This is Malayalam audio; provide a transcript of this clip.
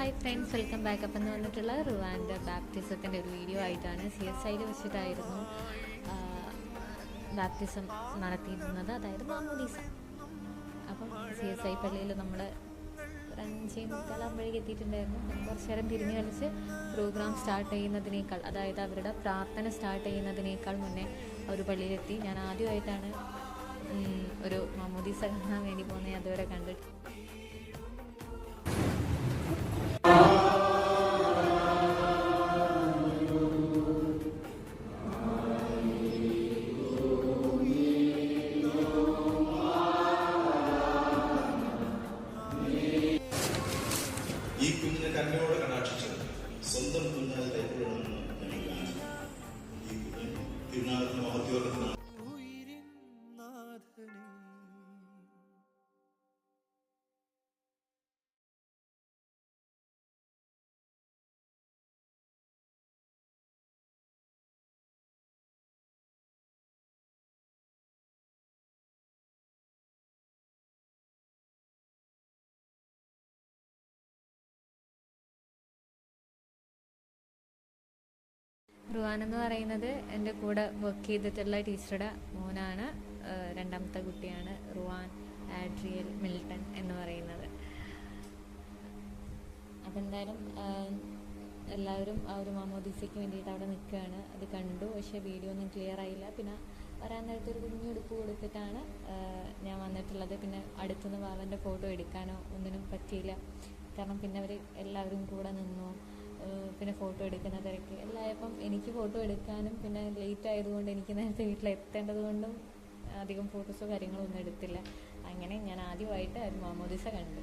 Hi friends, welcome back. അപ്പം എന്ന് വന്നിട്ടുള്ള റുവാൻ്റെ ബാപ്റ്റിസത്തിൻ്റെ ഒരു വീഡിയോ ആയിട്ടാണ്. CSIയിൽ വെച്ചിട്ടായിരുന്നു ബാപ്റ്റിസം നടത്തിയിരുന്നത്, അതായത് മാമോദീസ. അപ്പം CSI പള്ളിയിൽ നമ്മൾ ഒരു 5:45 എത്തിയിട്ടുണ്ടായിരുന്നു. പിന്നെ കുറച്ച് നേരം തിരിഞ്ഞ് കളിച്ച് പ്രോഗ്രാം സ്റ്റാർട്ട് ചെയ്യുന്നതിനേക്കാൾ, അതായത് അവരുടെ പ്രാർത്ഥന സ്റ്റാർട്ട് ചെയ്യുന്നതിനേക്കാൾ മുന്നേ ഒരു പള്ളിയിലെത്തി. ഞാൻ ആദ്യമായിട്ടാണ് ഒരു മാമോദീസ കാണാൻ വേണ്ടി പോകുന്നത്. അതുവരെ കണ്ടിട്ട് ഈ കുഞ്ഞിനെ കണ്ണോടെ കടാക്ഷിച്ചത് സ്വന്തം കുഞ്ഞായി കൈക്കൊള്ളണമെന്ന് ഞങ്ങൾ ഈ കുഞ്ഞ് തിരുനാളിന്റെ മഹത്യോർഗത്തിനാണ്. റുവാൻ എന്ന് പറയുന്നത് എൻ്റെ കൂടെ വർക്ക് ചെയ്തിട്ടുള്ള ടീച്ചറുടെ മോനാണ്. രണ്ടാമത്തെ കുട്ടിയാണ് റുവാൻ ആഡ്രിയൽ മിൽട്ടൺ എന്ന് പറയുന്നത്. അപ്പം എന്തായാലും എല്ലാവരും ആ ഒരു മാമോദീസയ്ക്ക് വേണ്ടിയിട്ട് അവിടെ നിൽക്കുകയാണ്. അത് കണ്ടു, പക്ഷേ വീഡിയോ ഒന്നും ക്ലിയർ ആയില്ല. പിന്നെ വരാൻ നേരത്തെ ഒരു കുഞ്ഞുടുപ്പ് കൊടുത്തിട്ടാണ് ഞാൻ വന്നിട്ടുള്ളത്. പിന്നെ അടുത്തുനിന്ന് വാവൻ്റെ ഫോട്ടോ എടുക്കാനോ ഒന്നിനും പറ്റിയില്ല. കാരണം പിന്നെ അവർ എല്ലാവരും കൂടെ നിന്നു. പിന്നെ ഫോട്ടോ എടുക്കുന്ന തിരക്ക് എല്ലായപ്പം എനിക്ക് ഫോട്ടോ എടുക്കാനും, പിന്നെ ലേറ്റ് ആയതുകൊണ്ട് എനിക്ക് നേരത്തെ വീട്ടിലെത്തേണ്ടത് കൊണ്ടും അധികം ഫോട്ടോസോ കാര്യങ്ങളോ ഒന്നും എടുത്തില്ല. അങ്ങനെ ഞാൻ ആദ്യമായിട്ട് ഒരു മാമോദീസ കണ്ടു.